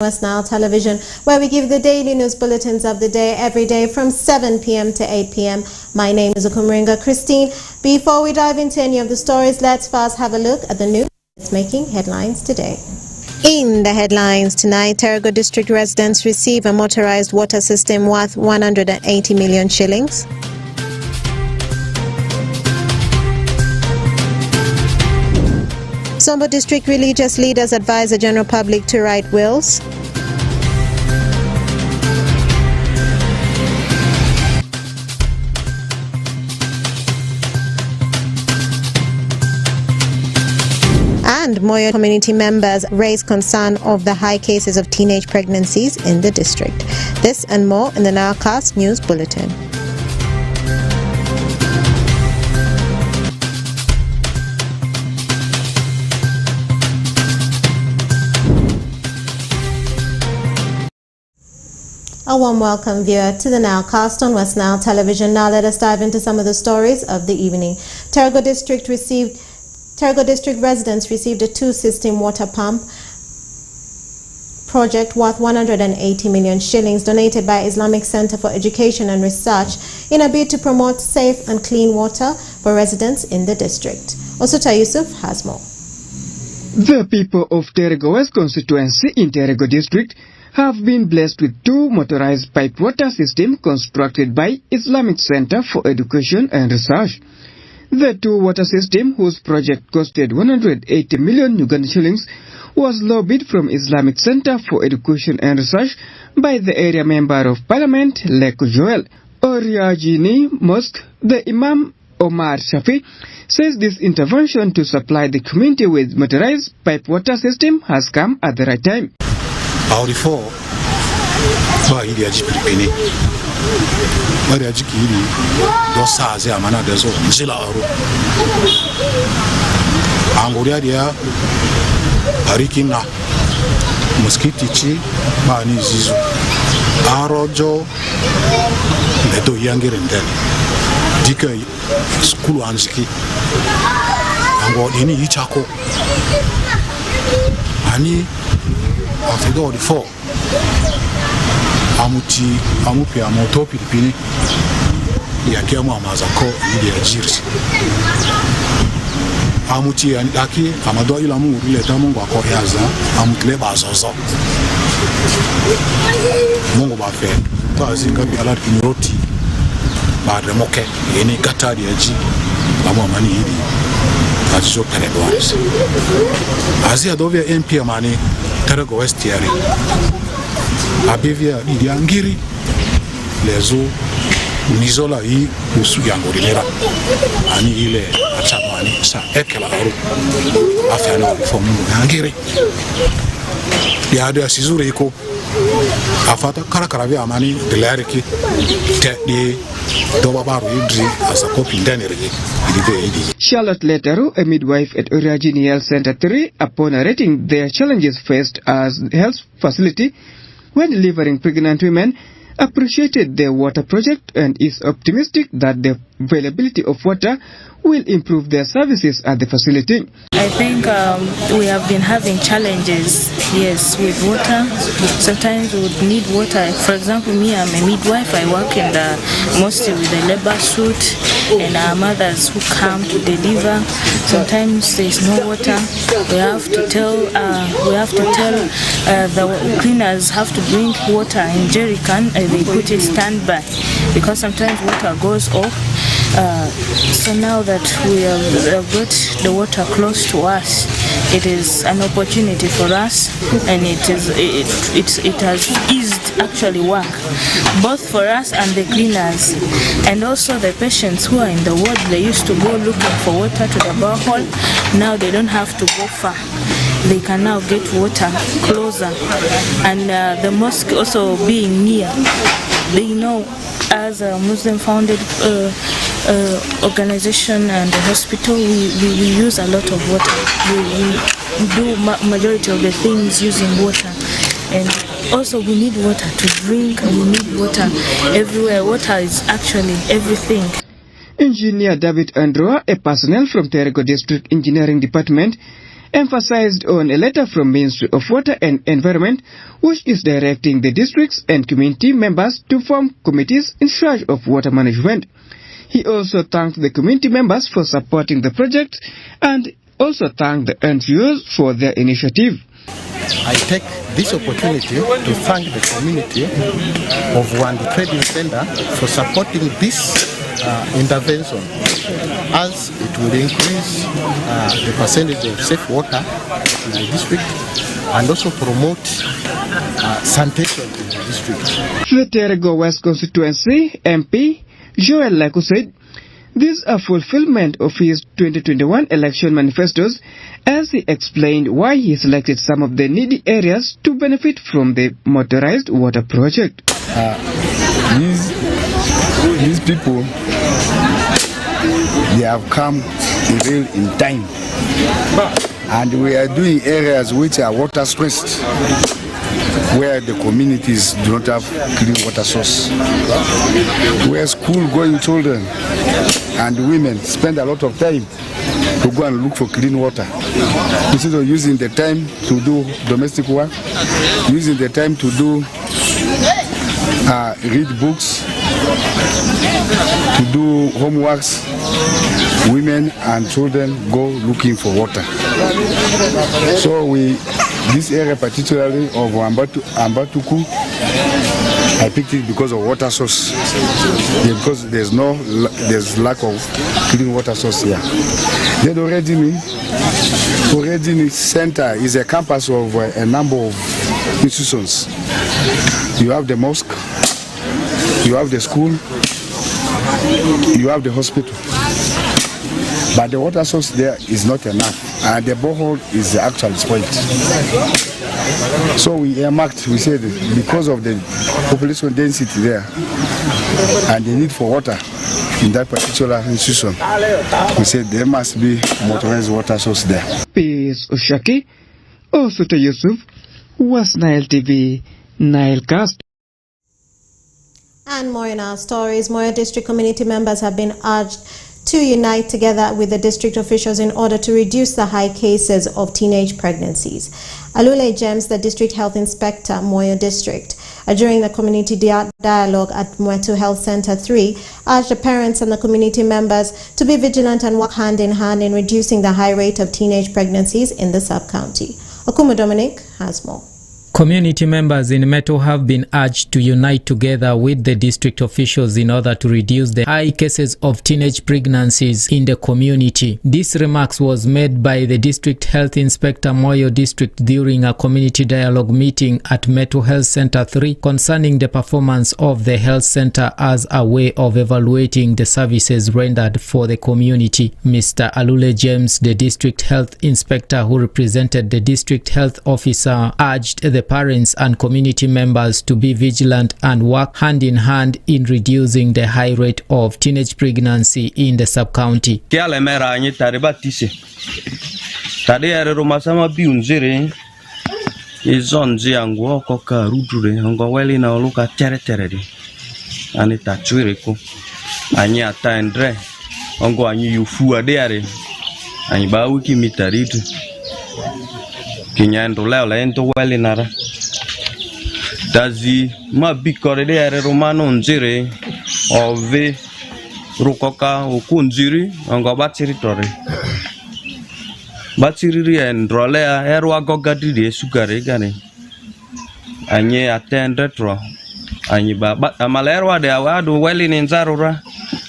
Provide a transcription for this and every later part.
West Nile Television, where we give the daily news bulletins of the day every day from 7 p.m. to 8 p.m. My name is Okumringa Christine. Before we dive into any of the stories, let's first have a look at the news that's making headlines today. In the headlines tonight, Terego District residents receive a motorized water system worth 180 million shillings. Sombo District religious leaders advise the general public to write wills. And Moyo community members raise concern of the high cases of teenage pregnancies in the district. This and more in the NILE CAST News Bulletin. A warm welcome, viewer, to the NILE Cast on West Nile Television. Now let us dive into some of the stories of the evening. Terego District residents received a two-system water pump project worth 180 million shillings donated by Islamic Center for Education and Research in a bid to promote safe and clean water for residents in the district. Osuta Yusuf has more. The people of Terego West constituency in Terego District have been blessed with two motorized pipe water systems constructed by Islamic Center for Education and Research. The two water system, whose project costed 180 million Ugandan shillings, was lobbied from Islamic Center for Education and Research by the area member of Parliament, Leko Joel. Oriagini Mosque, the Imam Omar Shafi, says this intervention to supply the community with motorized pipe water system has come at the right time. Aurifo ba ili ajipiripini bari ajiki ili dosa ze amana dezo njila aru anguria dia arikina mosquiti chi ba ni zizu arojo ledo yangere ndele dika skulu anjiki ango ini yichako ani after all the four amupi amotopi pini ya kiamu amazako ili ajiri amuti aki amado ila mu rile tamungu ako yaza amutile bazozo mungu bafe bazi ngapi alati kinroti baadre moke yeni gatari aji amu amani hidi ajizo teredwaris azi adovia MP amani Terego West yari abivia idi angiri lezo nizola hii usu yangorilera ani ile achamani sa ekela aru afyana fomu angiri ya ado asizure iko afata karakarabi amani delariki te di dobabaru idri asa kopi ndenere idi. Charlotte Letteru, a midwife at Oriagini Health Center 3, upon narrating their challenges faced as health facility when delivering pregnant women, appreciated the water project and is optimistic that the availability of water will improve their services at the facility. I think we have been having challenges, yes, with water. Sometimes we would need water. For example, me, I'm a midwife. I work in mostly with the labor suit, and our mothers who come to deliver. Sometimes there's no water. We have to tell the cleaners have to bring water in jerry can, and they put it standby because sometimes water goes off. So now that we have got the water close to us, it is an opportunity for us, and it has eased actually work, both for us and the cleaners, and also the patients who are in the ward. They used to go looking for water to the borehole. Now they don't have to go far. They can now get water closer, and the mosque also being near. They know, as a Muslim-founded organization and a hospital, we use a lot of water. We do majority of the things using water, and also we need water to drink, and we need water everywhere. Water is actually everything. Engineer David Androa, a personnel from Terego District Engineering Department, emphasized on a letter from Ministry of Water and Environment, which is directing the districts and community members to form committees in charge of water management. He also thanked the community members for supporting the project and also thanked the NGOs for their initiative. I take this opportunity to thank the community of Wandi Trading Center for supporting this intervention, as it will increase the percentage of safe water in the district and also promote sanitation in the district. The Terego West constituency MP Joel Laku said these are fulfillment of his 2021 election manifestos, as he explained why he selected some of the needy areas to benefit from the motorized water project. These people, they have come in time, and we are doing areas which are water stressed, where the communities do not have clean water source, where school-going children and women spend a lot of time to go and look for clean water, instead of using the time to do domestic work, using the time to do read books, to do homeworks. Women and children go looking for water. So this area particularly of Ambatuku, I picked it because of water source. Yeah, because there's lack of clean water source here. Then Oredini Center is a campus of a number of institutions. You have the mosque, you have the school, you have the hospital. But the water source there is not enough, and the borehole is the actual point. So we earmarked, we said, because of the population density there and the need for water in that particular institution, we said there must be motorized water source there. Peace Oshaki, Osoto Yusuf, was Nile TV, Nile Cast. And more in our stories, Moyo District community members have been urged to unite together with the district officials in order to reduce the high cases of teenage pregnancies. Alule James, the district health inspector, Moyo District, during the community dialogue at Mwetu Health Center 3, urged the parents and the community members to be vigilant and work hand in hand in reducing the high rate of teenage pregnancies in the sub-county. Okumu Dominic has more. Community members in Meto have been urged to unite together with the district officials in order to reduce the high cases of teenage pregnancies in the community. This remarks was made by the district health inspector Moyo District during a community dialogue meeting at Meto Health Center 3 concerning the performance of the health center as a way of evaluating the services rendered for the community. Mr. Alule James, the district health inspector who represented the district health officer, urged the parents and community members to be vigilant and work hand in hand in reducing the high rate of teenage pregnancy in the sub-county. Kinyando leo lento weli nara dazi mabikore de are romano nzire ove rukoka ukunziri ngo batiri endrolea erwa gogadi de sugare gane anye atendre tro anyi ba amalerwa de awadu weli nzarura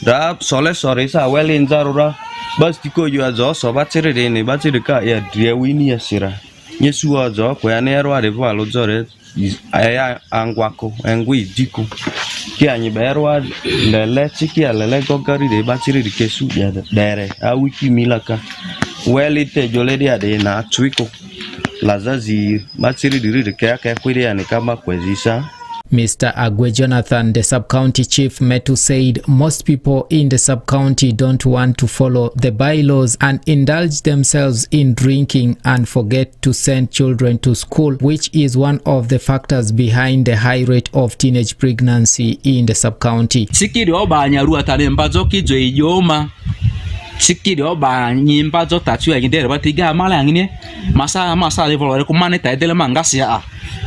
da sole sore sa weli nzarura bastiko yo azo so batiri de ne batiri ka ya driewini asira Yesu azo kwa nero arevo alozore aya angwako engwi diko ki anyi berwa lele chiki alele gogari de batiri de kesu ya dere a wiki milaka weli te joledi ade na twiko lazazi batiri diri de kaya kwiri ani kama kwezisa. Mr. Agwe Jonathan, the sub-county chief, Metu said most people in the sub-county don't want to follow the bylaws and indulge themselves in drinking and forget to send children to school, which is one of the factors behind the high rate of teenage pregnancy in the sub-county. Siki do ba nyimba zo tatu ya ngide ba tiga mala ngine masa le volore ko mane ta dele mangasi a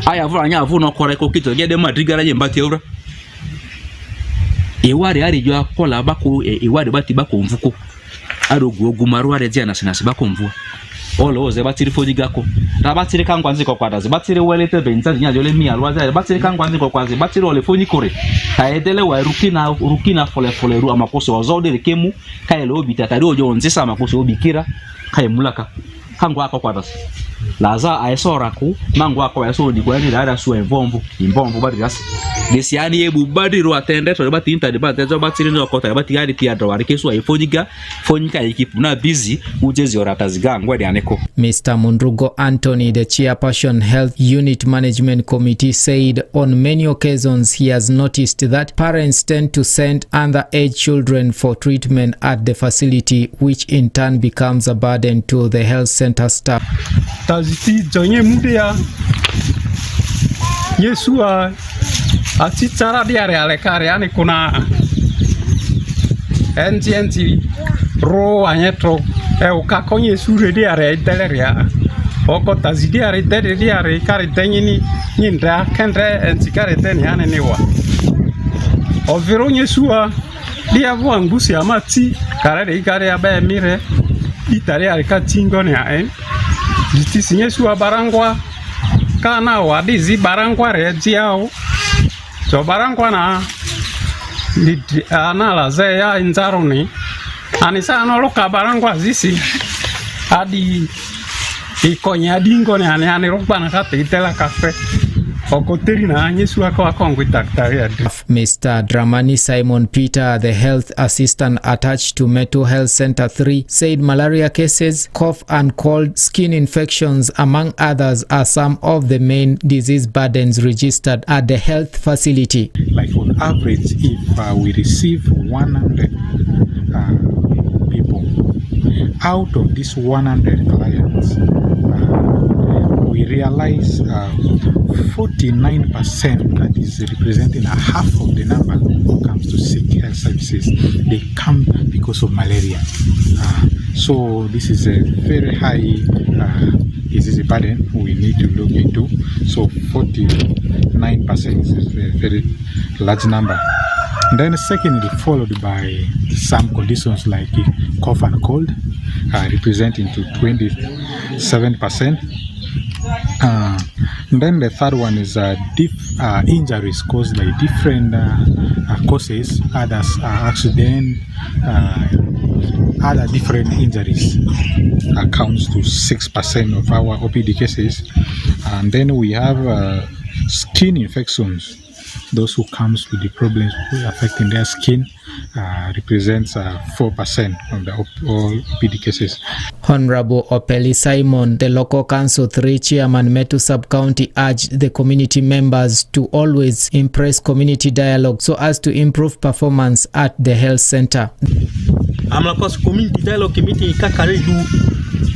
aya vura nya vu no kore ko kito gede ma digara nyimba ti ora eware ari jo akola ba ko eware ba ti ba ko mvuko arogu ogumaru are dia na sinasi ba ko mvu olo oze ba tiri fodiga ko ta ba tiri kan kwanzi ko kwada ze ba tiri welete be nta nya jole mi alwa ze ba tiri kan kwanzi ko kwazi ba tiri ole foni kore ta edele wa rukina fole ru amakoso ozode rekemu kaele obi tatari ojo onzisa amakoso obi kira kae mulaka kango ako kwada laza aisora ku mango ako yaso di kwani dara su envomvu ba dirasi desiani ebu badiro atende to ba tinta de ba tezo ba tiri no kota ba tigari tia do wari kesu aifoniga fonika ekipu na busy ujezi orataziga ngwede aneko. Mr. Mundrugo Anthony, the chairperson Health Unit Management Committee, said on many occasions he has noticed that parents tend to send underage children for treatment at the facility, which in turn becomes a burden to the health center staff. Taziti zonye mudia Yesua ati cara diare ale kare ane kuna NTNT ro anyetro ukakonye sure diare deleria oko tazidi are diare kare denyini nyinda kendre entikare deni ane niwa oviro Yesua dia vo ngusi amati kare ikare abe mire itare ale katingo ne aen ditisi Yesua barangwa kana wadizi barangwa rejiao so barangwa na ana ze ya inzaroni anisa anoloka barangwa zisi adi ikonya dingo ne ane rokbana kate itela kafe okoteri na Yesua kwa kongwe daktari. Mr. Dramani Simon Peter, the health assistant attached to Meto Health Center 3, said malaria cases, cough and cold, skin infections, among others, are some of the main disease burdens registered at the health facility. Like on average, if we receive 100 people, out of these 100 clients, we realize 49%, that is representing a half of the number who comes to seek health services, they come because of malaria. So this is a very high disease burden we need to look into. So 49% is a very large number. And then secondly, followed by some conditions like cough and cold, representing to 27%. And then the third one is injuries caused by different causes, others accident, other different injuries accounts to 6% of our OPD cases. And then we have skin infections. Those who comes with the problems affecting their skin represents 4% of the all OPD cases. Honorable Opeli Simon, the local council 3 chairman Metu sub-county, urged the community members to always impress community dialogue so as to improve performance at the health center. Amla community dialogue committee kakaridu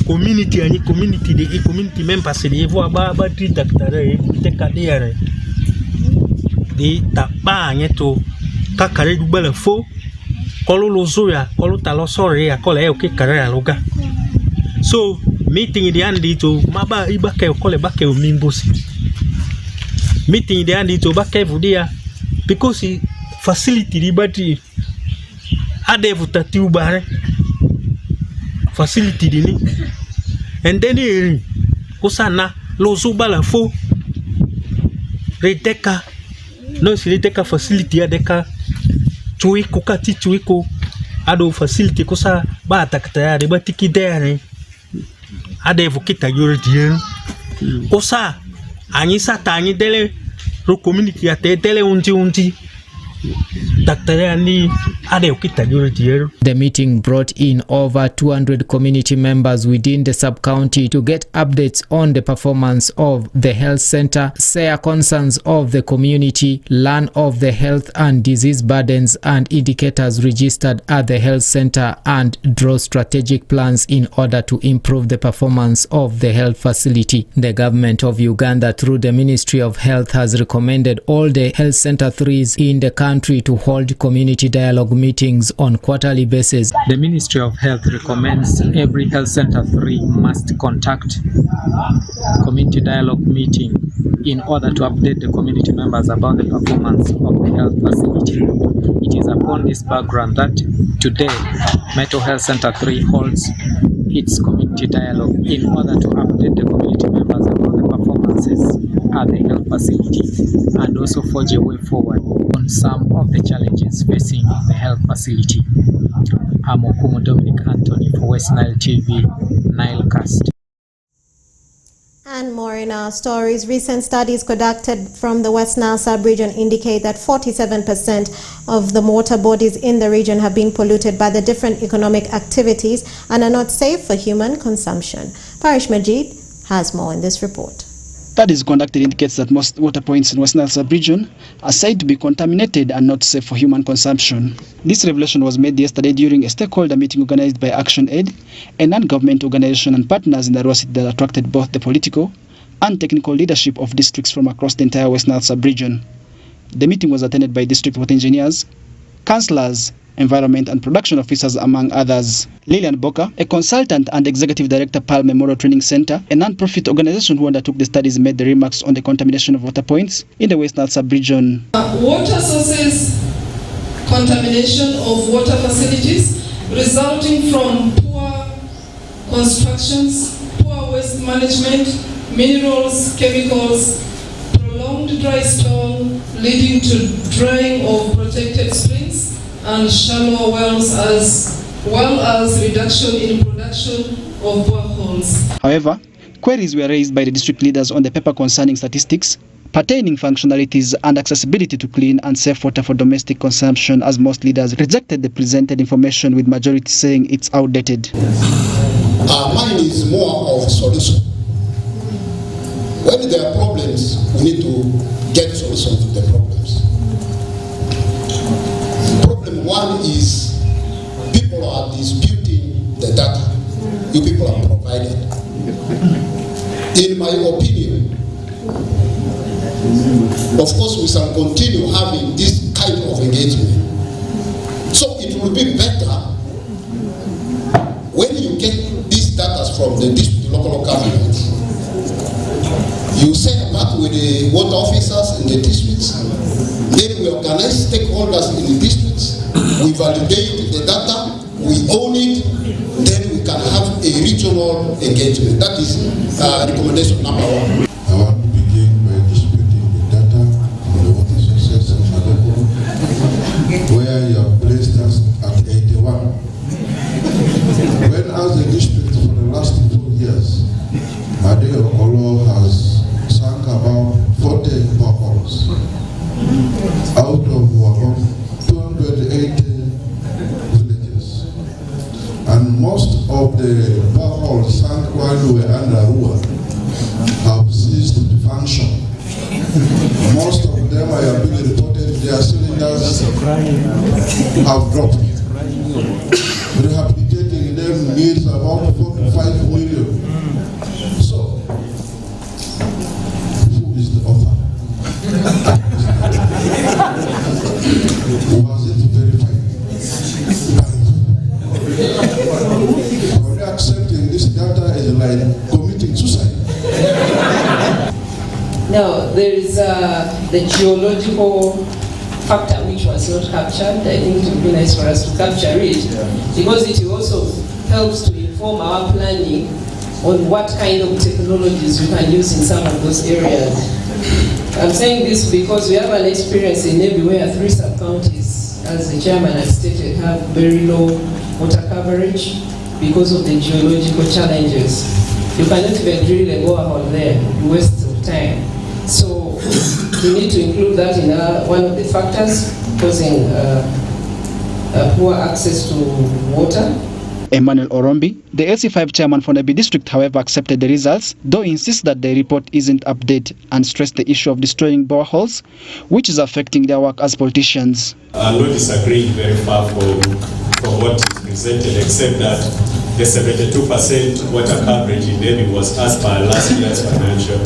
community ani community de community members de vo aba tri daktare te kadere de taba nyeto kakaridu bele fo kolo lozoya kolo talosore ya kole o ke karera loga. So meeting the andi to maba ibake kole bake o mimbosi meeting the andi to bake vudia because facility libati ade vutati ubare facility dini and then kusana lozo bala fo reteka no si reteka facility adeka chuiko kati chuiko ado facility kusa ba takta de batiki dere ade vukita yoro kusa anyisa tanyi dele ro community ate dele unji The meeting brought in over 200 community members within the sub-county to get updates on the performance of the health center, share concerns of the community, learn of the health and disease burdens and indicators registered at the health center, and draw strategic plans in order to improve the performance of the health facility. The government of Uganda, through the Ministry of Health, has recommended all the health center 3s in the country to hold hold community dialogue meetings on quarterly basis. The Ministry of Health recommends every Health Center 3 must contact community dialogue meeting in order to update the community members about the performance of the health facility. It is upon this background that today Metal Health Center 3 holds its community dialogue in order to update the community members about the performances at the health facility and also forge a way forward on some of the challenges facing the health facility. I'm Okumu Dominic Anthony for West Nile TV, NILE CAST. And more in our stories. Recent studies conducted from the West Nile sub-region indicate that 47% of the water bodies in the region have been polluted by the different economic activities and are not safe for human consumption. Parish Majid has more in this report. Studies conducted indicates that most water points in West Nile sub-region are said to be contaminated and not safe for human consumption. This revelation was made yesterday during a stakeholder meeting organized by Action Aid, a non-government organization and partners in the Arua City that attracted both the political and technical leadership of districts from across the entire West Nile sub-region. The meeting was attended by district water engineers, councillors, environment and production officers, among others. Lillian Boka, a consultant and executive director, Pearl Memorial Training Center, a non-profit organization who undertook the studies, made the remarks on the contamination of water points in the West Nile sub-region. Water sources, contamination of water facilities resulting from poor constructions, poor waste management, minerals, chemicals, prolonged dry spell leading to drying of protected springs and shallow wells, as well as reduction in production of boreholes. However, queries were raised by the district leaders on the paper concerning statistics pertaining functionalities and accessibility to clean and safe water for domestic consumption, as most leaders rejected the presented information, with majority saying it's outdated. Mine is more of a solution. When there are problems, we need to get solutions to the problems. Problem one is people are disputing the data you people have provided. In my opinion, of course we shall continue having this kind of engagement. So it will be better when you get these data from the district local governments. You send back with the water officers in the districts. Then we organize stakeholders in the districts. We validate the data. We own it. Then we can have a regional engagement. That is recommendation number one. I want to begin by distributing the data on the water sources in Madoko, where you have placed us at 81. When as a district for the last 2 years, Madeko has sunk about 40 boreholes out of about 280 villages, and most of the boreholes sunk while we were under Arua have ceased to function. Most of them, I have been reported, their cylinders have dropped. Rehabilitating them needs about 4 to 5 million. So, who is the author? Was it verified? Only accepting this data is like committing suicide. Now, there is the geological factor which was not captured. I think it would be nice for us to capture it, because it also helps to inform our planning on what kind of technologies we can use in some of those areas. I'm saying this because we have an experience in Nebi where 3 sub-counties, as the chairman has stated, have very low water coverage because of the geological challenges. You cannot even drill a borehole there, you waste of time. So we need to include that in one of the factors causing poor access to water. Emmanuel Orombi, the AC5 chairman for Nebi district, however, accepted the results, though he insists that the report isn't updated, and stressed the issue of destroying boreholes, which is affecting their work as politicians. I'm not disagreeing very far from what is presented, except that the 72% water coverage in Nebi was as per last year's financial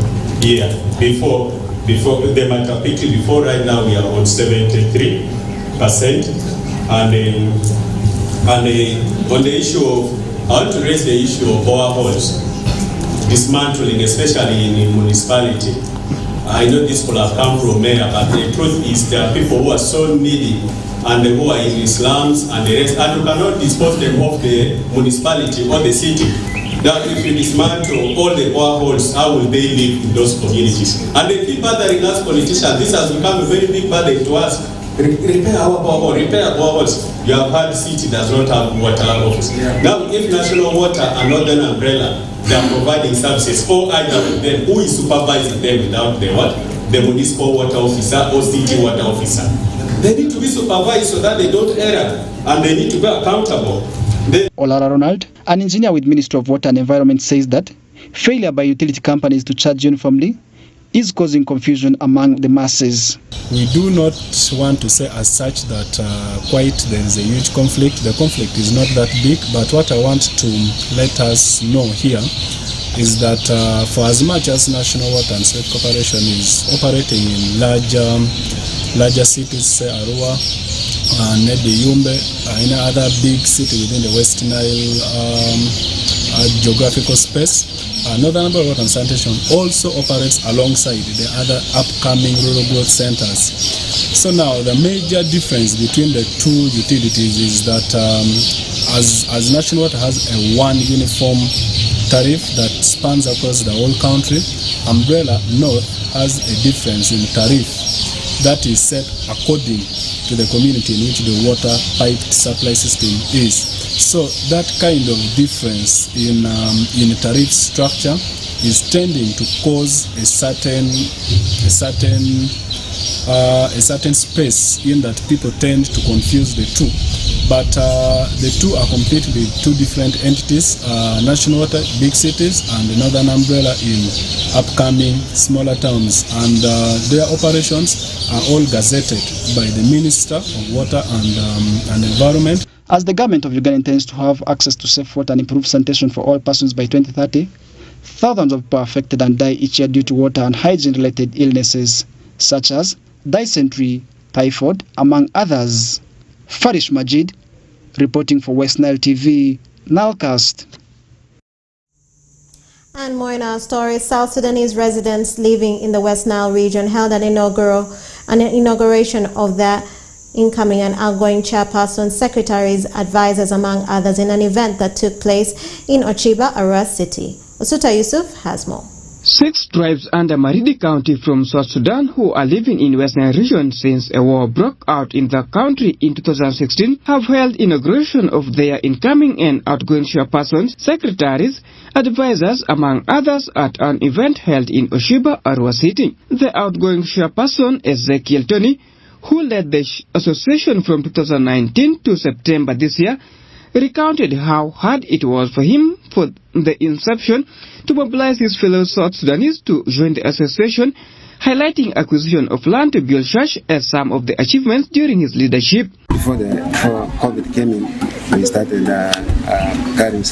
year. Before the Matapiti, before right now we are on 73. On the issue of, I want to raise the issue of boreholes, dismantling, especially in municipality. I know this will have come from mayor, but the truth is there are people who are so needy and who are in the slums and the rest, and you cannot dispose them off the municipality or the city. That if you dismantle all the boreholes, how will they live in those communities? And they keep bothering us politicians. This has become a very big burden to us. Repair our borehole, repair boreholes. You have heard the city does not have water office. Now, if National Water and Northern Umbrella, they are providing services, or either of them, who is supervising them without the what? The municipal water officer or city water officer. They need to be supervised so that they don't err, and they need to be accountable. Olara Ronald, an engineer with Ministry of Water and Environment, says that failure by utility companies to charge uniformly is causing confusion among the masses. We do not want to say as such that quite there is a huge conflict. The conflict is not that big, but what I want to let us know here is that for as much as National Water and State Corporation is operating in larger cities, say Arua, maybe Yumbe, any other big city within the West Nile geographical space, Northern Water and Sanitation also operates alongside the other upcoming rural growth centers. So now the major difference between the two utilities is that as National Water has a one uniform tariff that spans across the whole country, Umbrella North has a difference in tariff that is set according to the community in which the water pipe supply system is. So that kind of difference in tariff structure is tending to cause a certain space in that people tend to confuse the two. But the two are completely two different entities, National Water, big cities, and the Northern Umbrella in upcoming smaller towns. And their operations are all gazetted by the Minister of Water and Environment. As the government of Uganda intends to have access to safe water and improved sanitation for all persons by 2030, thousands of people are affected and die each year due to water and hygiene-related illnesses such as dysentery, typhoid, among others. Farish Majid, reporting for West Nile TV, NILE CAST. And more in our story, South Sudanese residents living in the West Nile region held an inauguration of their incoming and outgoing chairperson, secretaries, advisors, among others, in an event that took place in Ochiba, Arua City. Osuta Yusuf has more. 6 tribes under Maridi County from South Sudan who are living in West Nile region since a war broke out in the country in 2016 have held inauguration of their incoming and outgoing chairpersons, secretaries, advisors, among others, at an event held in Oshiba, Arua City. The outgoing chairperson, Ezekiel Tony, who led the association from 2019 to September this year, recounted how hard it was for him for the inception to mobilize his fellow South Sudanese to join the association, highlighting acquisition of land to build church as some of the achievements during his leadership. Before COVID came in, we started carrying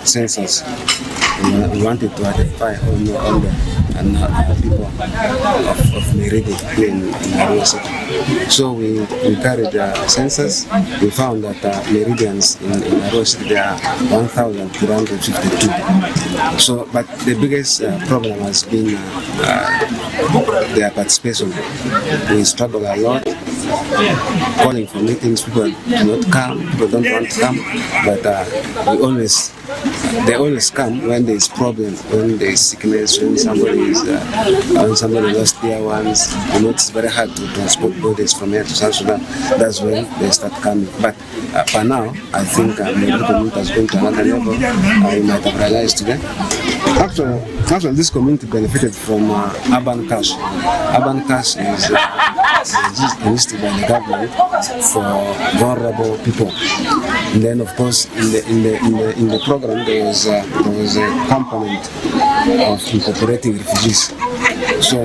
census. We wanted to identify all the people of Meridi in Arua City. So we carried the census. We found that Meridians in Arua City, there are 1,352. So, but the biggest problem has been their participation. We struggle a lot, calling for meetings. People do not come. People don't want to come, but they always come when there is problem, when there is sickness, when somebody lost their ones. You know, it's very hard to transport bodies from here to South Sudan. That's when they start coming. But for now, I think the community has gone to another level. You might have realized today. Actually, this community benefited from urban cash. Urban cash is used by the government for vulnerable people. And then, of course, in the program there was a component of incorporating refugees. So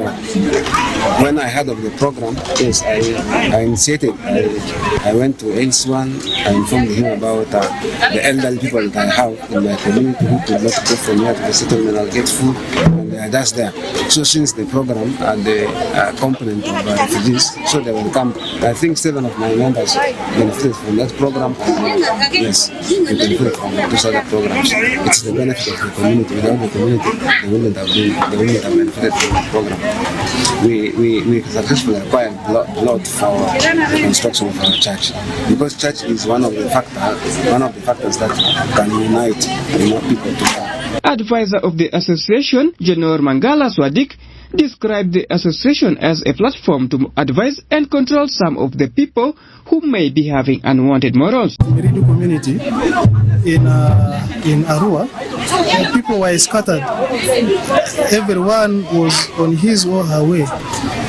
when I heard of the program, yes, I initiated. I went to LC1. I informed him about the elderly people that I have in my community who could not go from here to the settlement and get food, and they are that's there. So since the program and the component of refugees, so they will come. I think 7 of my members benefited from that program. Yes, we benefit from those other programs. It's the benefit of the community. Without the community, they wouldn't have benefited from the program. We successfully acquired a lot for the construction of our church, because church is one of the factors that can unite people together. Advisor of the association, General Mangala Swadik, described the association as a platform to advise and control some of the people who may be having unwanted morals. Meridu community in Arua, people were scattered. Everyone was on his or her way.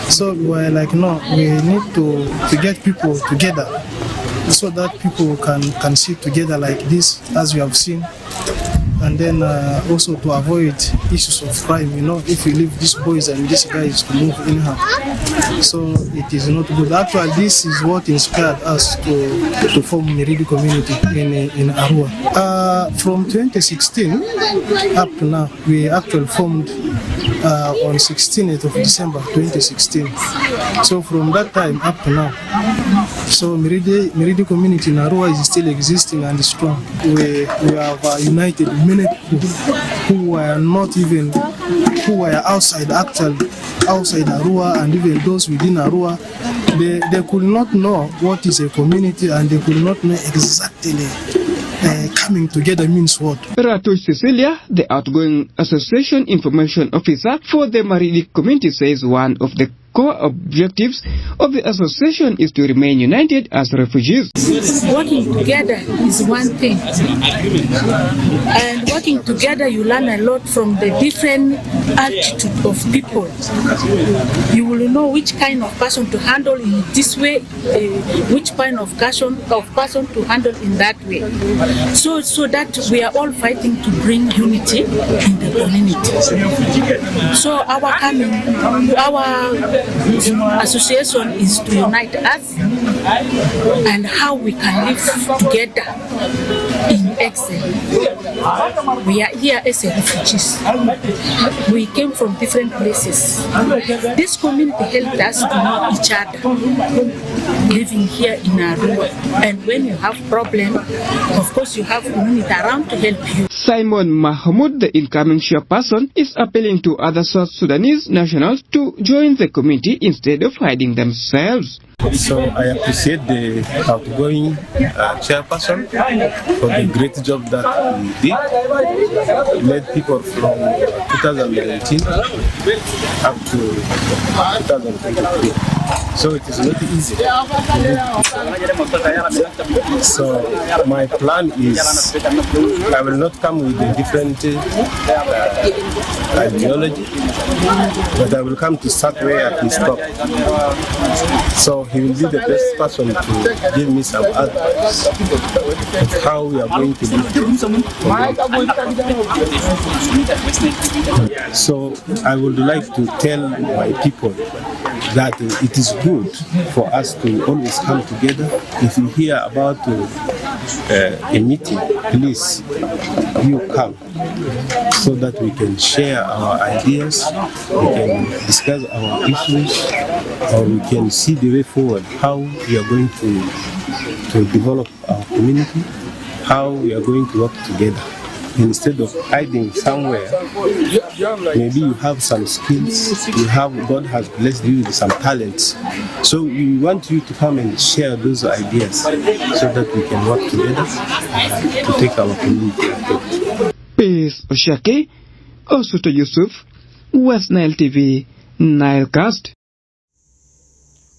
So we were like, no, we need to get people together so that people can sit together like this, as we have seen. And then also to avoid issues of crime, if you leave these boys and these guys to move anyhow. So it is not good. Actually, this is what inspired us to form Meridu community in Arua. From 2016 up to now, we actually formed on 16th of December 2016. So from that time up to now, so Meridu community in Arua is still existing and strong. We have united many people who were outside Arua, and even those within Arua. They could not know what is a community, and they could not know exactly coming together means what. Ratu Cecilia, the outgoing association information officer for the Meridu community, says one of the core objectives of the association is to remain united as refugees. Working together is one thing, and working together you learn a lot from the different attitude of people. You will know which kind of person to handle in this way, which kind of person to handle in that way. So that we are all fighting to bring unity in the community. So our association is to unite us and how we can live together in exile. We are here as refugees. We came from different places. This community helped us to know each other, living here in Arua. And when you have problem, of course you have community around to help you. Simon Mahmoud, the incoming chairperson, is appealing to other South Sudanese nationals to join the committee instead of hiding themselves. So I appreciate the outgoing chairperson for the great job that he did. He led people from 2019 up to 2023. So it is not easy. So my plan is I will not come with a different ideology, but I will come to start where he stopped. So he will be the best person to give me some advice of how we are going to live. So I would like to tell my people that it is good for us to always come together. If you hear about a meeting, please, you come so that we can share our ideas, we can discuss our issues, or we can see the way forward, how we are going to develop our community, how we are going to work together. Instead of hiding somewhere, maybe you have some skills, God has blessed you with some talents. So we want you to come and share those ideas so that we can work together to take our community ahead. Peace Oshake, Osuto Yusuf, West Nile TV, Nile Cast.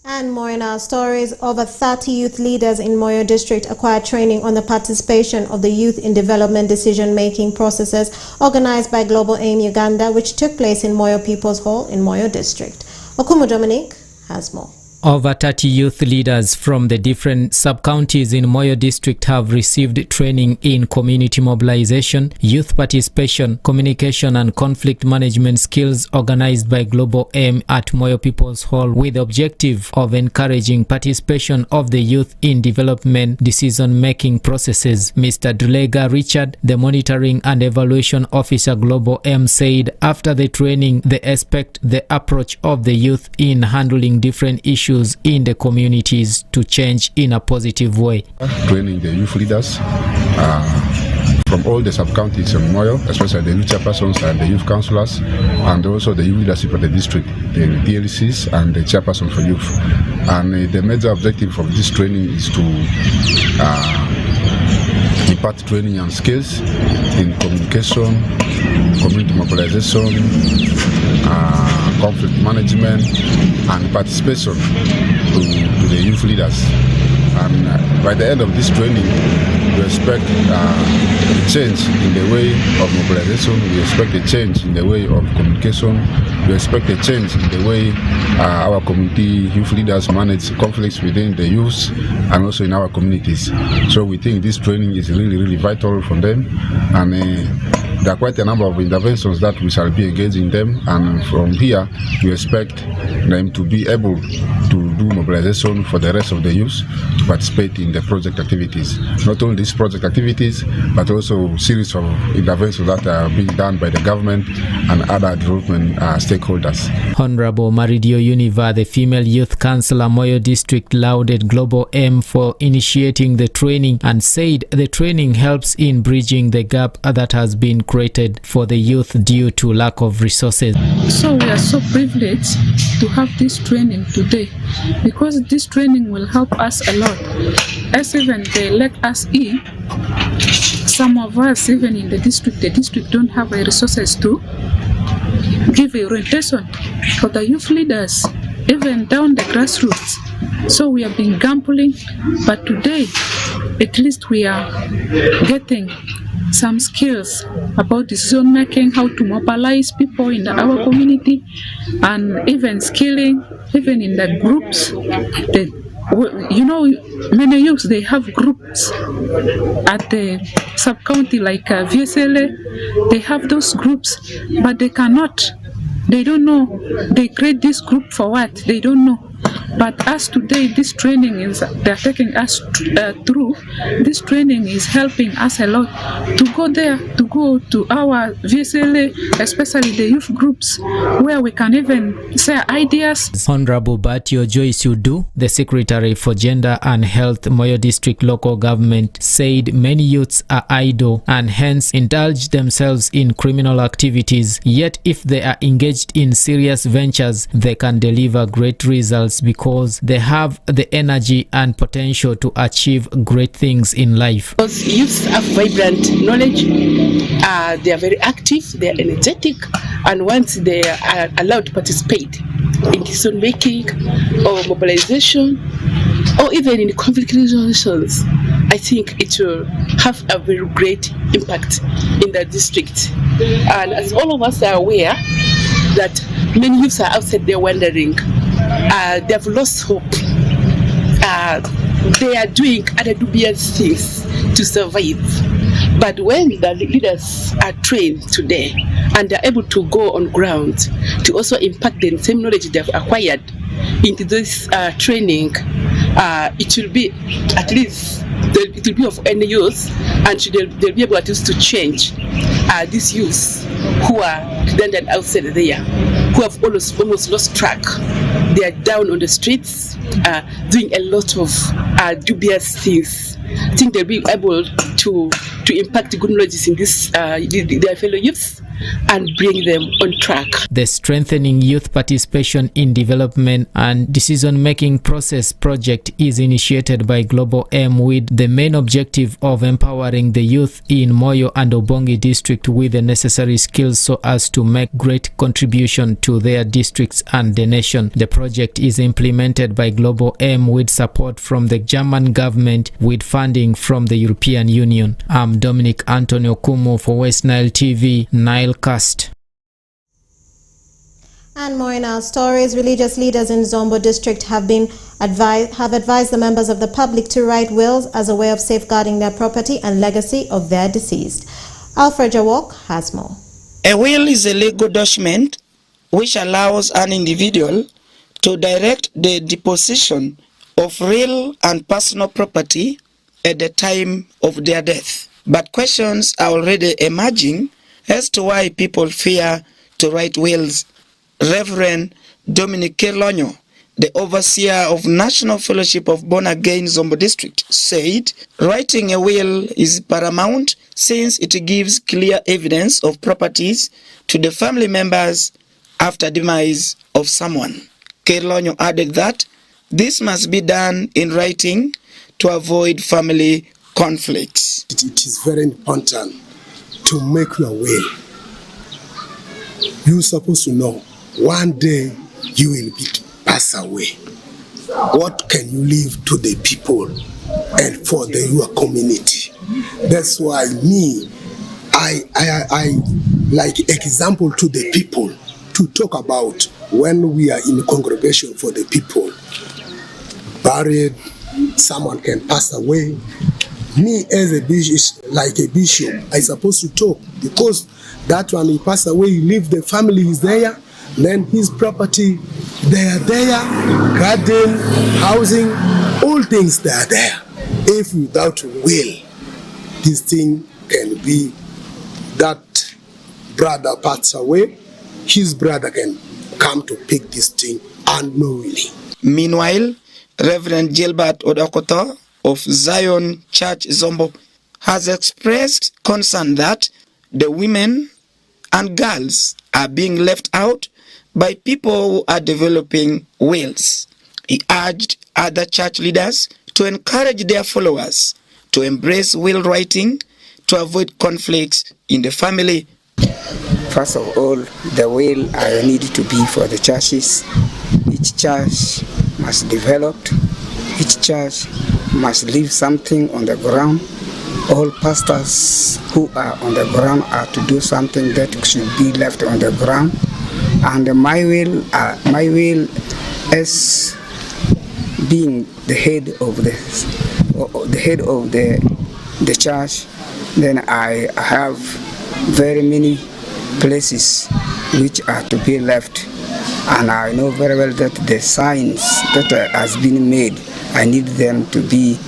And more in our stories, over 30 youth leaders in Moyo district acquired training on the participation of the youth in development decision-making processes organized by Global Aim Uganda, which took place in Moyo People's Hall in Moyo district. Okumu Dominic has more. Over 30 youth leaders from the different sub-counties in Moyo district have received training in community mobilization, youth participation, communication and conflict management skills organized by Global Aim at Moyo People's Hall with the objective of encouraging participation of the youth in development decision-making processes. Mr. Dulega Richard, the Monitoring and Evaluation Officer Global Aim, said after the training they expect the approach of the youth in handling different issues in the communities to change in a positive way. Training the youth leaders from all the sub-counties in Moyo, especially the youth chairpersons and the youth councillors, and also the youth leadership of the district, the DLCs and the chairperson for youth. And the major objective of this training is to impart training and skills in communication, community mobilization, conflict management and participation to the youth leaders. And by the end of this training, we expect a change in the way of mobilization, we expect a change in the way of communication, we expect a change in the way our community youth leaders manage conflicts within the youth and also in our communities. So we think this training is really vital for them, and there are quite a number of interventions that we shall be engaging them, and from here we expect them to be able to do mobilization for the rest of the youth to participate in the project activities. Not only these project activities, but also series of interventions that are being done by the government and other development stakeholders. Honorable Maridio Univa, the female youth councillor Moyo district, lauded Global Aim for initiating the training and said the training helps in bridging the gap that has been created for the youth due to lack of resources. So we are so privileged to have this training today, because this training will help us a lot. As even they let us in, some of us even in the district don't have the resources to give a orientation for the youth leaders, even down the grassroots. So we have been gambling, but today at least we are getting some skills about decision making, how to mobilize people in our community, and even skilling, even in the groups. Many youths, they have groups at the sub-county like VSLA. They have those groups, but they don't know. They create this group for what? They don't know. But as today, this training they're taking us through. This training is helping us a lot to go there, to go to our VSLA, especially the youth groups, where we can even share ideas. Honorable Batio Joyce Udu, the Secretary for Gender and Health, Moyo District Local Government, said many youths are idle and hence indulge themselves in criminal activities. Yet if they are engaged in serious ventures, they can deliver great results because they have the energy and potential to achieve great things in life. Because youths have vibrant knowledge, they are very active, they are energetic, and once they are allowed to participate in decision making or mobilization or even in conflict resolutions, I think it will have a very great impact in the district. And as all of us are aware that many youths are outside there wandering, they have lost hope. They are doing other dubious things to survive. But when the leaders are trained today and they are able to go on ground to also impact the same knowledge they have acquired into this training, it will be at least it will be of any use, and they'll be able at least to change these youths who are redundant outside there, who have almost lost track. They are down on the streets, doing a lot of dubious things. I think they'll be able to impact good knowledge in this their fellow youths and bring them on track. The Strengthening Youth Participation in Development and Decision-Making Process project is initiated by Global Aim with the main objective of empowering the youth in Moyo and Obongi district with the necessary skills so as to make great contribution to their districts and the nation. The project is implemented by Global Aim with support from the German government with funding from the European Union. I'm Dominic Antonio Kumu for West Nile TV, NILE CAST. And more in our stories, religious leaders in Zombo district have advised the members of the public to write wills as a way of safeguarding their property and legacy of their deceased. Alfred Jawok has more. A will is a legal document which allows an individual to direct the deposition of real and personal property at the time of their death. But questions are already emerging as to why people fear to write wills. Reverend Dominic Kelonyo, the overseer of National Fellowship of Born Again Zombo District, said writing a will is paramount since it gives clear evidence of properties to the family members after demise of someone. Kelonyo added that this must be done in writing to avoid family conflicts. It is very important to make your will. You're supposed to know one day you will pass away. What can you leave to the people and for your community? That's why I like example to the people to talk about when we are in the congregation for the people. Buried, someone can pass away. Me as a bishop, like a bishop, I supposed to talk because that one he passed away, he leave the family is there, then his property, they are there, garden, housing, all things they are there. If without will, this thing can be that brother passes away, his brother can come to pick this thing unknowingly. Meanwhile, Reverend Gilbert Odokoto of Zion Church Zombo has expressed concern that the women and girls are being left out by people who are developing wills. He urged other church leaders to encourage their followers to embrace will writing to avoid conflicts in the family. First of all, the will need to be for the churches. Each church must develop. Each church must leave something on the ground. All pastors who are on the ground are to do something that should be left on the ground. And my will as being the head of the church, then I have very many places which are to be left, and I know very well that the signs that has been made, I need them to be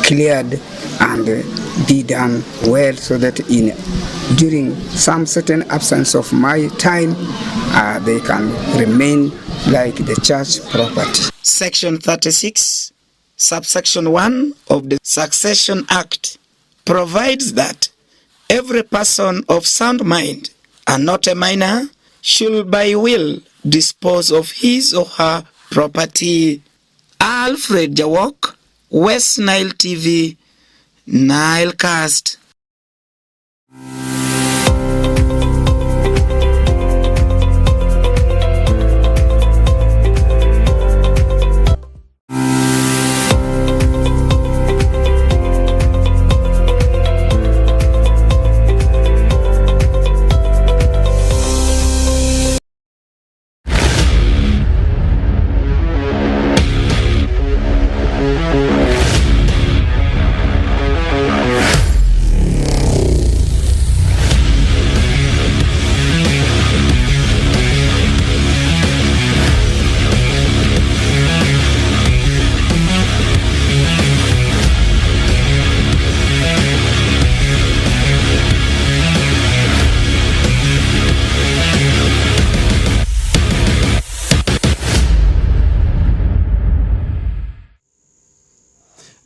cleared and be done well, so that during some certain absence of my time, they can remain like the church property. Section 36, subsection 1 of the Succession Act provides that every person of sound mind and not a minor should by will dispose of his or her property. Alfred Jawok, West Nile TV, Nile Cast.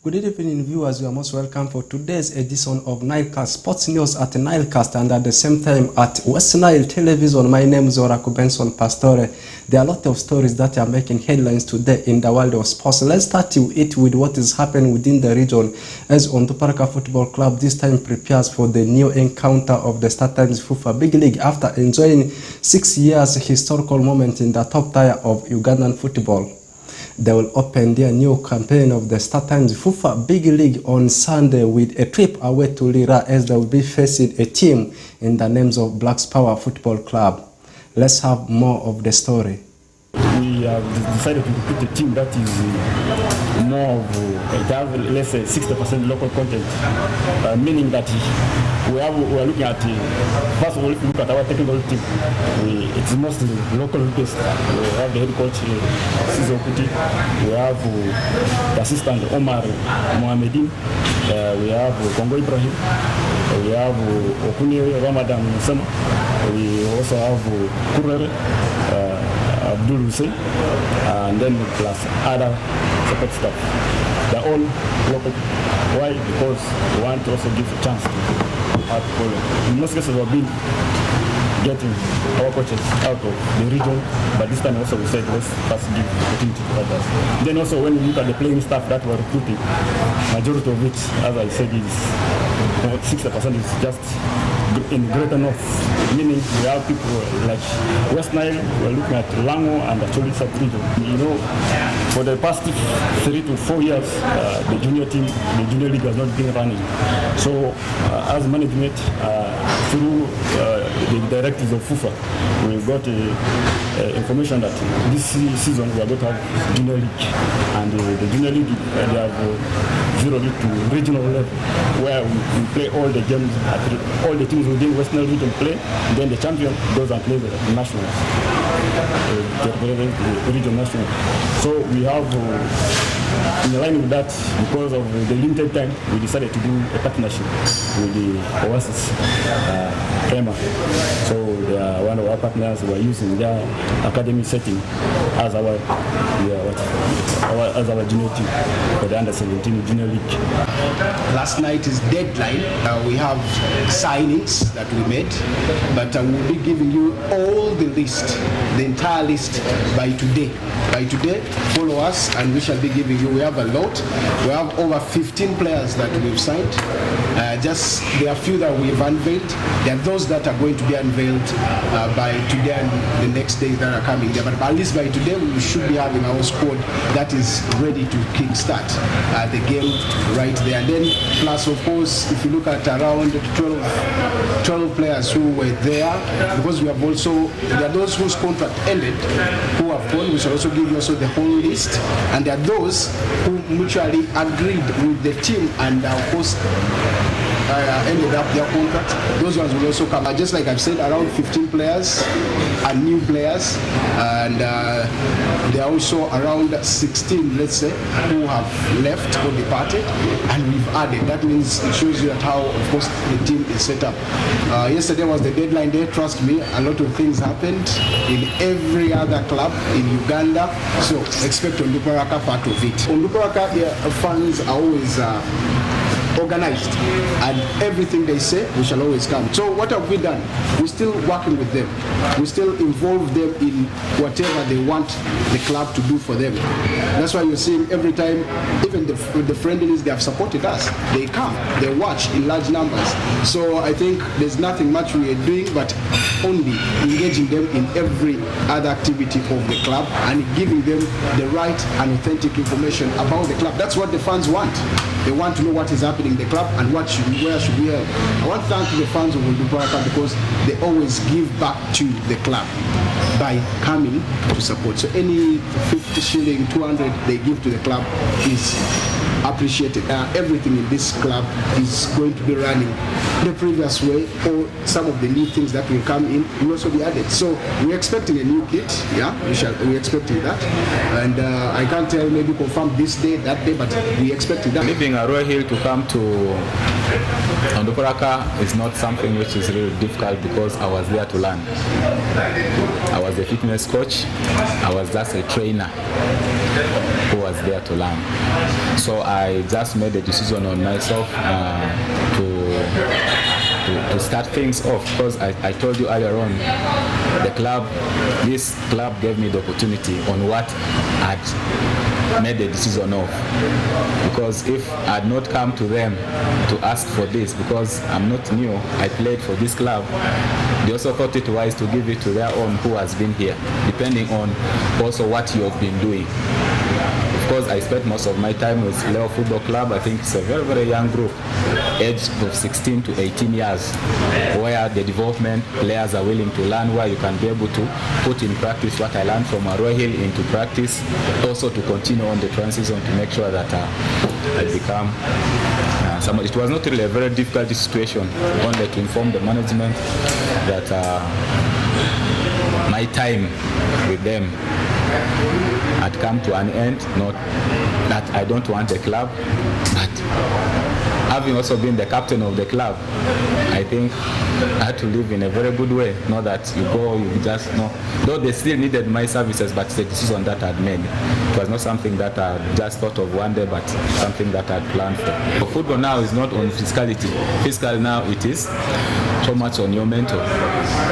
Good evening, viewers. You are most welcome for today's edition of Nile Cast Sports News at Nile Cast, and at the same time at West Nile Television. My name is Oraku Benson Pastore. There are a lot of stories that are making headlines today in the world of sports. Let's start with what is happening within the region, as Ontoparaka Football Club this time prepares for the new encounter of the StarTimes FIFA Big League after enjoying 6 years historical moment in the top tier of Ugandan football. They will open their new campaign of the StarTimes FIFA Big League on Sunday with a trip away to Lira, as they will be facing a team in the names of Blacks Power Football Club. Let's have more of the story. We have decided to recruit a team that is more of, it has, let's say, 60% local content, meaning that we are looking at, first of all, if you look at our technical team, it's mostly local based. We have the head coach, Sizo Kuti, we have the assistant, Omar Mohamedin, we have Kongo Ibrahim, we have Okuni Ramadan Sama, we also have Kurere, Abdul Hussein, and then plus other support staff. They're all local. Why? Because we want to also give a chance to our people. In most cases, we've been getting our coaches out of the region, but this time also we said let's first give opportunity to others. Then also when we look at the playing staff that we're recruiting, majority of it, as I said, is 60% is just in Greater North, meaning we have people like West Nile, we're looking at Lango and actually South region. You know, for the past 3 to 4 years, the junior team, the junior league has not been running. So as management, through the directives of FIFA, we got information that this season we are going to have junior league, and the junior league they have zeroed it to regional level, where we play all the games, all the teams within Western region play, then the champion goes and plays the nationals, the region national. So we have, in line with that, because of the limited time, we decided to do a partnership with the Oasis Prema. So they are one of our partners who are using their academy setting as our junior team for the under-17 junior league. Last night is deadline. We have signings that we made, but I will be giving you all the list, the entire list by today. By today, follow us and we shall be giving you, we have a lot. We have over 15 players that we've signed. There are few that we've unveiled. There are those that are going to be unveiled by today and the next days that are coming there. But at least by today, we should be having our squad that is ready to kickstart the game right there. And then, plus, of course, if you look at around 12 players who were there, because we have also, there are those whose contract ended, who have gone. We shall also give you also the whole list. And there are those who mutually agreed with the team and, of course, ended up their contract. Those ones will also come. Just like I've said, around 15 players and new players, and there are also around 16, let's say, who have left or departed, and we've added. That means it shows you that how, of course, the team is set up. Yesterday was the deadline day. Trust me, a lot of things happened in every other club in Uganda. So expect Onduparaka part of it. Onduparaka fans are always organized, and everything they say, we shall always come. So what have we done? We're still working with them. We still involve them in whatever they want the club to do for them. That's why you're seeing every time, even the friendlies, they have supported us. They come, they watch in large numbers. So I think there's nothing much we are doing but only engaging them in every other activity of the club and giving them the right and authentic information about the club. That's what the fans want. They want to know what is happening in the club and where should we help. I want to thank the fans of Onduparaka because they always give back to the club by coming to support. So any 50 shilling, 200 they give to the club is appreciated. Everything in this club is going to be running the previous way, or some of the new things that will come in will also be added. So we're expecting a new kit, we're expecting that, and I can't tell, maybe confirm this day, that day, but we're expecting that. Leaving Arroyo Hill to come to Onduparaka is not something which is really difficult because I was there to learn. I was a fitness coach, I was just a trainer who was there to learn. So I just made a decision on myself to start things off, because I told you earlier on, this club gave me the opportunity on what I'd made the decision of. Because if I had not come to them to ask for this, because I'm not new, I played for this club, they also thought it wise to give it to their own who has been here, depending on also what you have been doing. Of course, I spent most of my time with Leo Football Club. I think it's a very, very young group. age of 16 to 18 years, where the development players are willing to learn, where you can be able to put in practice what I learned from Arroyo Hill into practice, also to continue on the transition to make sure that I become somebody. It was not really a very difficult situation, only to inform the management that my time with them had come to an end. Not that I don't want the club, but having also been the captain of the club, I think I had to live in a very good way. Not that you go, you just know. Though they still needed my services, but it's a decision that I'd made. It was not something that I just thought of one day, but something that I'd planned for. Football now is not on physicality. Physical now it is so much on your mental.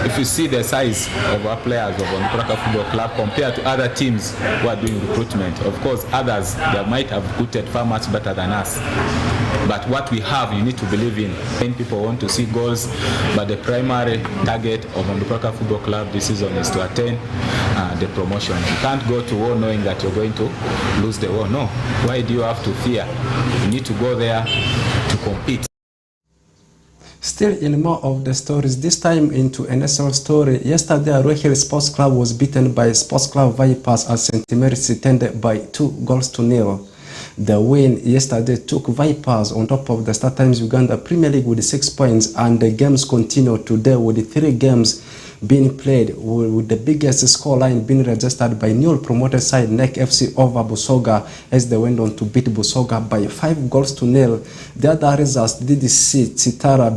If you see the size of our players of Onduparaka Football Club compared to other teams who are doing recruitment, of course others that might have recruited far much better than us. But what we have, you need to believe in. Many people want to see goals, but the primary target of Onduparaka Football Club this season is to attain the promotion. You can't go to war knowing that you're going to lose the war. No. Why do you have to fear? You need to go there to compete. Still in more of the stories, this time into a national story. Yesterday, Arroyo Hill Sports Club was beaten by Sports Club Vipers at St. Mary's attended by 2-0. The win yesterday took Vipers on top of the StarTimes Uganda Premier League with 6 points, and the games continue today with 3 games being played, with the biggest scoreline being registered by newly promoted side NEC FC over Busoga as they went on to beat Busoga by 5-0. The other results did see Chitara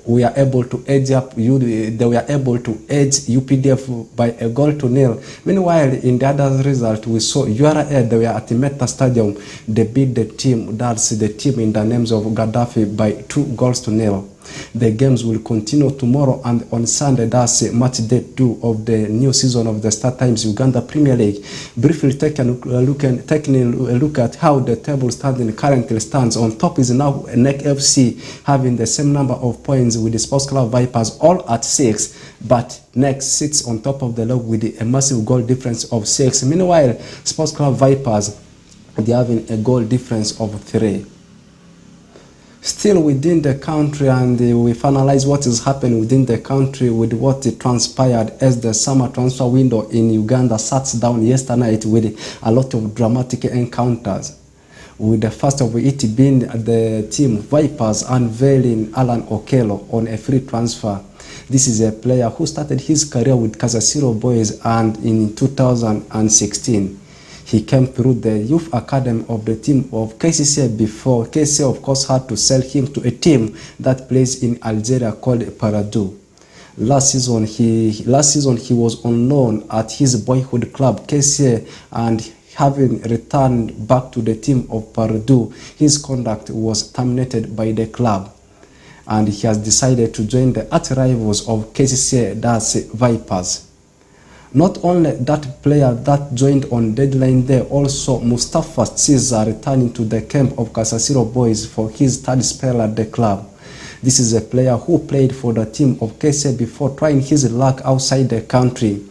we are able to edge up. They were able to edge UPDF by 1-0. Meanwhile, in the other result, we saw URA. They were at Meta Stadium. They beat the team. That's the team in the names of Gaddafi by 2-0. The games will continue tomorrow and on Sunday. That's match day 2 of the new season of the StarTimes Uganda Premier League. Briefly taking a look at how the table standing currently stands. On top is now NEC FC having the same number of points with the Sports Club Vipers, all at 6, but NEC sits on top of the log with a massive goal difference of 6. Meanwhile, Sports Club Vipers, they having a goal difference of 3. Still within the country, and we finalize what is happening within the country with what transpired as the summer transfer window in Uganda sat down yesterday night with a lot of dramatic encounters. With the first of it being the team Vipers unveiling Alan Okello on a free transfer. This is a player who started his career with Kasasiro Boys, and in 2016. He came through the youth academy of the team of KCCA before KCCA, of course, had to sell him to a team that plays in Algeria called Paradou. Last season he was on loan at his boyhood club KCCA, and having returned back to the team of Paradou, his contract was terminated by the club, and he has decided to join the arch-rivals of KCCA, that's Vipers. Not only that player that joined on deadline day, also Mustafa Caesar returning to the camp of Kasasiro Boys for his 3rd spell at the club. This is a player who played for the team of KCA before trying his luck outside the country.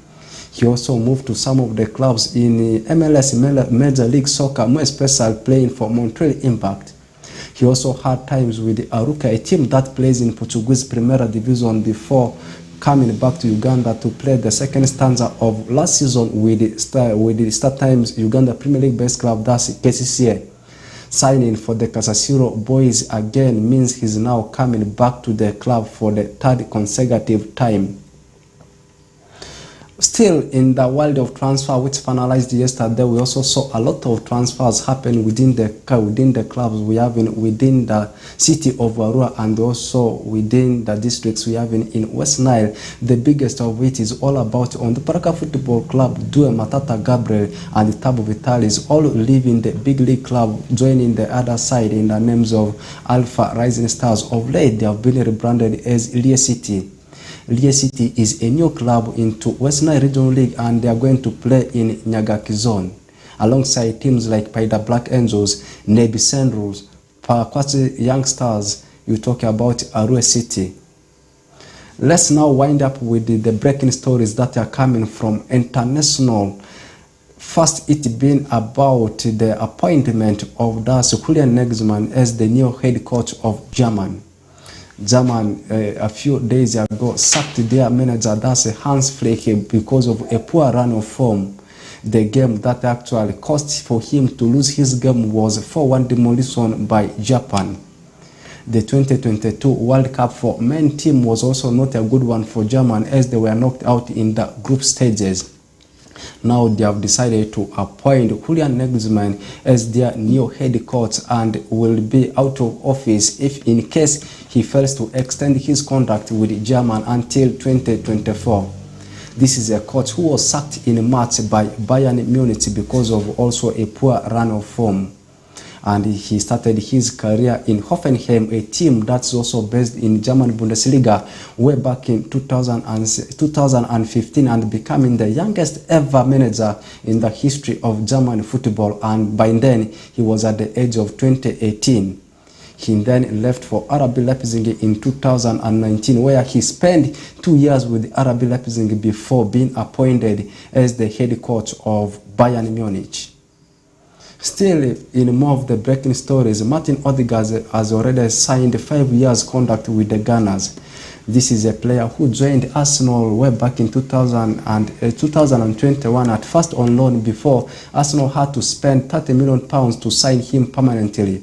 He also moved to some of the clubs in MLS, Major League Soccer, more especially playing for Montreal Impact. He also had times with Aruca, a team that plays in Portuguese Primera Division, before coming back to Uganda to play the second stanza of last season with the StarTimes Uganda Premier League based club, that's KCCA. Signing for the Kasasiro Boys again means he's now coming back to the club for the 3rd consecutive time. Still in the world of transfer, which finalized yesterday, we also saw a lot of transfers happen within the clubs we have within the city of Arua, and also within the districts we have in West Nile. The biggest of which is all about Onduparaka Football Club, Due Matata Gabriel and Tabo Vitalis, all leaving the big league club, joining the other side in the names of Alpha Rising Stars. Of late, they have been rebranded as Ilie City. Ilie City is a new club into West Nile Regional League, and they are going to play in Nyagaki Zone alongside teams like Paida Black Angels, Nebi Sandals, Pakwati Young Stars. You talk about Arua City. Let's now wind up with the breaking stories that are coming from international First, it been about the appointment of Das Julian Nagelsmann as the new head coach of German. German, a few days ago, sacked their manager, that's Hans Flick, because of a poor run of form. The game that actually cost for him to lose his game was 4-1 demolition by Japan. The 2022 World Cup for men team was also not a good one for Germany, as they were knocked out in the group stages. Now they have decided to appoint Julian Nagelsmann as their new head coach and will be out of office if in case he fails to extend his contract with Germany until 2024. This is a coach who was sacked in March by Bayern Munich because of also a poor run of form. And he started his career in Hoffenheim, a team that's also based in German Bundesliga, way back in 2015, and becoming the youngest ever manager in the history of German football. And by then, he was at the age of 2018. He then left for RB Leipzig in 2019, where he spent 2 years with RB Leipzig before being appointed as the head coach of Bayern Munich. Still, in more of the breaking stories, Martin Odegaard has already signed 5 years contract with the Gunners. This is a player who joined Arsenal way back in 2021 at first on loan before Arsenal had to spend £30 million to sign him permanently.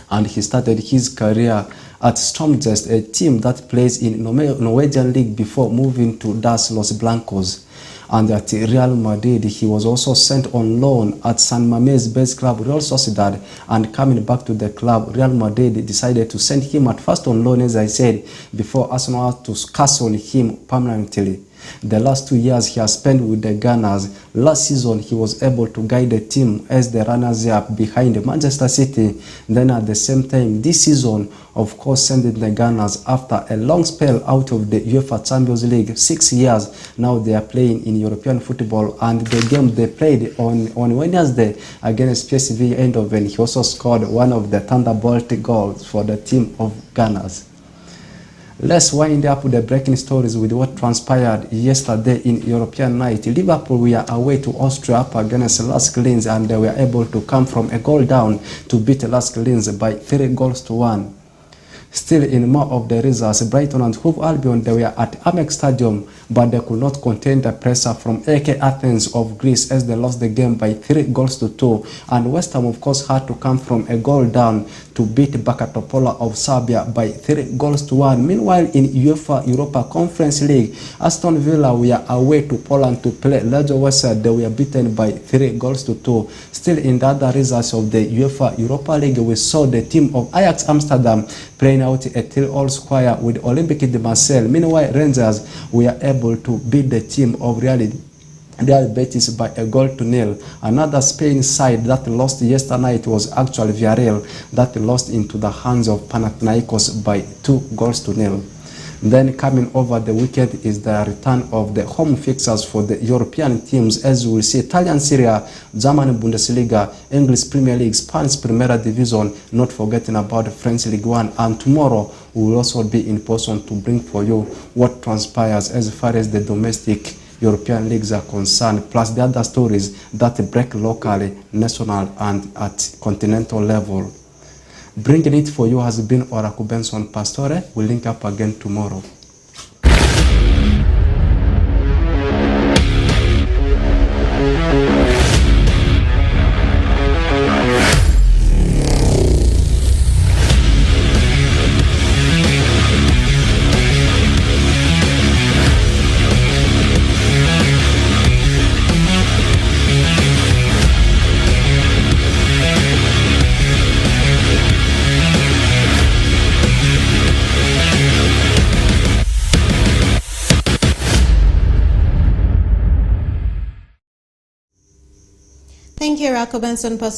And he started his career at Stormgest, a team that plays in Norwegian League before moving to Das Los Blancos. And at Real Madrid, he was also sent on loan at San Mamés-based club Real Sociedad, and coming back to the club, Real Madrid decided to send him at first on loan, as I said, before Arsenal had to castle him permanently. The last 2 years he has spent with the Gunners. Last season he was able to guide the team as the runners-up behind Manchester City. Then at the same time this season, of course, sending the Gunners after a long spell out of the UEFA Champions League, 6 years. Now they are playing in European football, and the game they played on Wednesday against PSV Eindhoven, he also scored one of the Thunderbolt goals for the team of Gunners. Let's wind up the breaking stories with what transpired yesterday in European night. Liverpool were away to Austria up against Lask Linz, and they were able to come from a goal down to beat Lask Linz by 3-1. Still, in more of the results, Brighton and Hove Albion, they were at Amex Stadium, but they could not contain the pressure from AK Athens of Greece as they lost the game by 3-2. And West Ham, of course, had to come from a goal down to beat Bakatopola of Serbia by 3-1. Meanwhile, in UEFA Europa Conference League, Aston Villa were away to Poland to play Legia Warsaw. They were beaten by 3-2. Still, in the other results of the UEFA Europa League, we saw the team of Ajax Amsterdam playing out at Till Square with Olympique de Marseille. Meanwhile, Rangers were able to beat the team of Real Betis by 1-0. Another Spain side that lost yesterday night was actually Villarreal, that lost into the hands of Panathinaikos by 2-0. Then coming over the weekend is the return of the home fixtures for the European teams, as we will see Italian Serie A, German Bundesliga, English Premier League, Spanish Primera Division, not forgetting about French League 1. And tomorrow we will also be in person to bring for you what transpires as far as the domestic European leagues are concerned, plus the other stories that break locally, national and at continental level. Bringing it for you has been Oracle Benson Pastore. We'll link up again tomorrow. Thank you, Rako Benson Pastore.